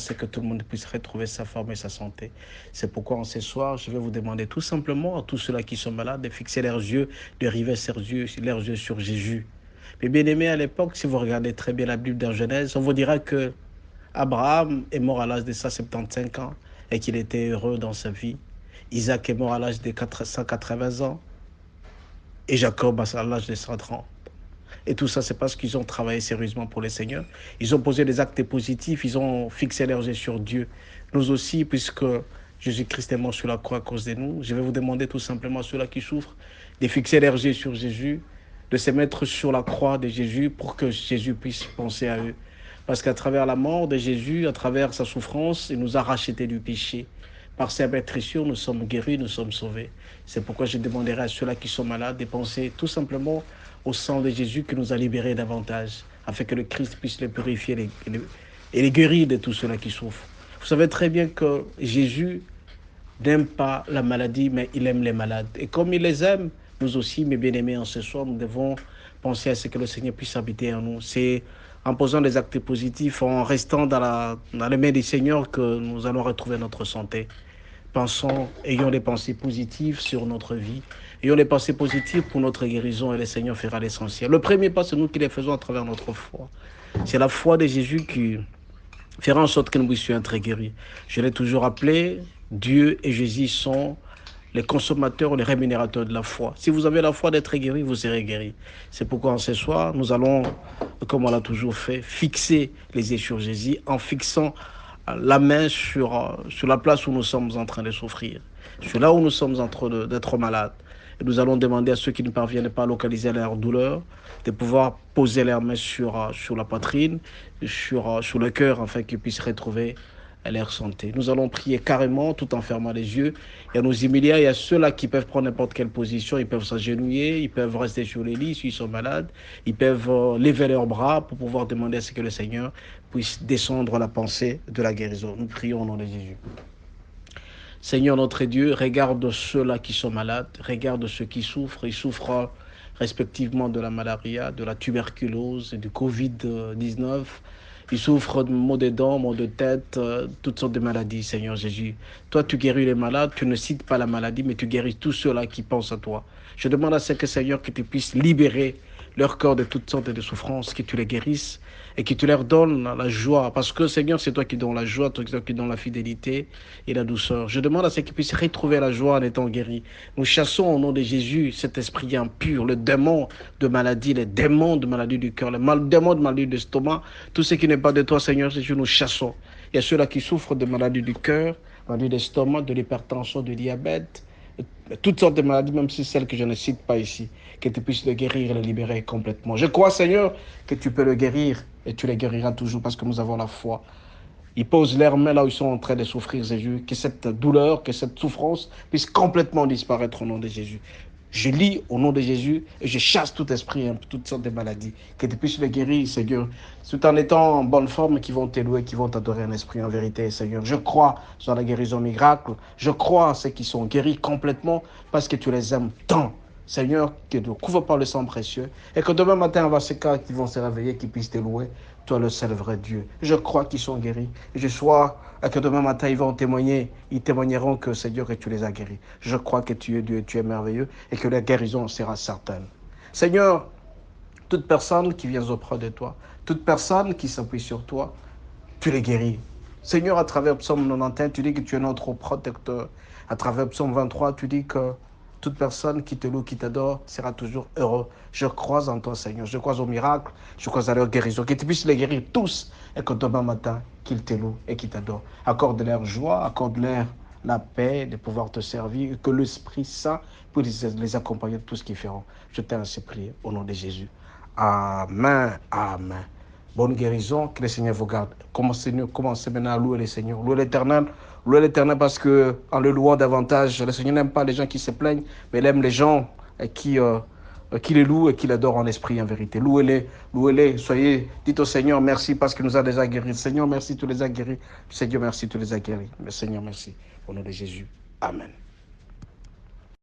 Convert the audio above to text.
c'est que tout le monde puisse retrouver sa forme et sa santé. C'est pourquoi en ce soir, je vais vous demander tout simplement à tous ceux-là qui sont malades de fixer leurs yeux, de river leurs yeux sur Jésus. Mais bien aimé, à l'époque, si vous regardez très bien la Bible dans Genèse, on vous dira que Abraham est mort à l'âge de 175 ans et qu'il était heureux dans sa vie. Isaac est mort à l'âge de 180 ans et Jacob à l'âge de 130. Et tout ça, c'est parce qu'ils ont travaillé sérieusement pour le Seigneur. Ils ont posé des actes positifs, ils ont fixé leurs yeux sur Dieu. Nous aussi, puisque Jésus-Christ est mort sur la croix à cause de nous, je vais vous demander tout simplement à ceux-là qui souffrent de fixer leurs yeux sur Jésus, de se mettre sur la croix de Jésus pour que Jésus puisse penser à eux. Parce qu'à travers la mort de Jésus, à travers sa souffrance, il nous a rachetés du péché. Par ses meurtrissures, nous sommes guéris, nous sommes sauvés. C'est pourquoi je demanderai à ceux-là qui sont malades de penser tout simplement au sang de Jésus qui nous a libérés davantage, afin que le Christ puisse les purifier et les guérir de tous ceux-là qui souffrent. Vous savez très bien que Jésus n'aime pas la maladie, mais il aime les malades. Et comme il les aime, nous aussi, mes bien-aimés, en ce soir, nous devons penser à ce que le Seigneur puisse habiter en nous. C'est en posant des actes positifs, en restant dans les mains du Seigneur que nous allons retrouver notre santé. Pensons, ayons des pensées positives sur notre vie, ayons des pensées positives pour notre guérison et le Seigneur fera l'essentiel. Le premier pas, c'est nous qui les faisons à travers notre foi. C'est la foi de Jésus qui fera en sorte que nous puissions être guéris. Je l'ai toujours appelé, Dieu et Jésus sont les consommateurs, les rémunérateurs de la foi. Si vous avez la foi d'être guéri, vous serez guéri. C'est pourquoi en ce soir, nous allons, comme on l'a toujours fait, fixer les yeux sur Jésus en fixant la main sur la place où nous sommes en train de souffrir, sur là où nous sommes en train d'être malades. Et nous allons demander à ceux qui ne parviennent pas à localiser leur douleur de pouvoir poser leurs mains sur la poitrine, sur le cœur, afin qu'ils puissent retrouver leur santé. Nous allons prier carrément tout en fermant les yeux et à nous humilier. Il y a ceux-là qui peuvent prendre n'importe quelle position, ils peuvent s'agenouiller, ils peuvent rester sur les lits s'ils sont malades, ils peuvent lever leurs bras pour pouvoir demander à ce que le Seigneur puisse descendre la pensée de la guérison. Nous prions au nom de Jésus. Seigneur notre Dieu, regarde ceux-là qui sont malades, regarde ceux qui souffrent. Ils souffrent respectivement de la malaria, de la tuberculose et du Covid-19. Ils souffrent de maux de dents, maux de tête, toutes sortes de maladies, Seigneur Jésus. Toi, tu guéris les malades, tu ne cites pas la maladie, mais tu guéris tous ceux-là qui pensent à toi. Je demande à ce que, Seigneur, que tu puisses libérer leur corps de toutes sortes de souffrances, que tu les guérisses et que tu leur donnes la joie. Parce que, Seigneur, c'est toi qui donnes la joie, toi qui donnes la fidélité et la douceur. Je demande à ce qu'ils puissent retrouver la joie en étant guéris. Nous chassons au nom de Jésus cet esprit impur, le démon de maladie, les démons de maladie du cœur, les démons de maladie de l'estomac, tout ce qui n'est pas de toi, Seigneur Jésus, nous chassons. Il y a ceux-là qui souffrent de maladies du cœur, maladie d'estomac, de l'hypertension, du diabète, toutes sortes de maladies, même si celles que je ne cite pas ici, que tu puisses le guérir et le libérer complètement. Je crois, Seigneur, que tu peux le guérir et tu le guériras toujours parce que nous avons la foi. Ils posent leurs mains là où ils sont en train de souffrir, Jésus, que cette douleur, que cette souffrance puisse complètement disparaître au nom de Jésus. Je lis au nom de Jésus et je chasse tout esprit, toutes sortes de maladies. Que tu puisses le guérir, Seigneur, tout en étant en bonne forme, qui vont t'élouer, qui vont t'adorer en esprit, en vérité, Seigneur. Je crois sur la guérison miracle. Je crois à ceux qui sont guéris complètement parce que tu les aimes tant. Seigneur, que ne couvre pas le sang précieux et que demain matin, on va ces cas qui vont se réveiller, qui puissent te louer, toi le seul vrai Dieu. Je crois qu'ils sont guéris et je crois que demain matin, ils vont témoigner, ils témoigneront que Seigneur, que tu les as guéris. Je crois que tu es Dieu, tu es merveilleux et que la guérison sera certaine. Seigneur, toute personne qui vient auprès de toi, toute personne qui s'appuie sur toi, tu les guéris. Seigneur, à travers Psaume 91, tu dis que tu es notre protecteur. À travers Psaume 23, tu dis que toute personne qui te loue, qui t'adore, sera toujours heureux. Je crois en toi, Seigneur. Je crois au miracle. Je crois à leur guérison. Que tu puisses les guérir tous et que demain matin, qu'ils te louent et qu'ils t'adorent. Accorde-leur joie, accorde-leur la paix de pouvoir te servir et que l'Esprit Saint puisse les accompagner de tout ce qu'ils feront. Je t'ai ainsi prié au nom de Jésus. Amen. Amen. Bonne guérison, que le Seigneur vous garde. Commencez maintenant à louer le Seigneur. Louez l'Éternel parce que en le louant davantage, le Seigneur n'aime pas les gens qui se plaignent, mais il aime les gens qui les louent et qui l'adorent en esprit et en vérité. Louez-les. Dites au Seigneur merci parce qu'il nous a déjà guéris. Seigneur, merci, tu les as guéris. Seigneur, merci, tu les as guéris. Mais Seigneur, merci. Au nom de Jésus. Amen.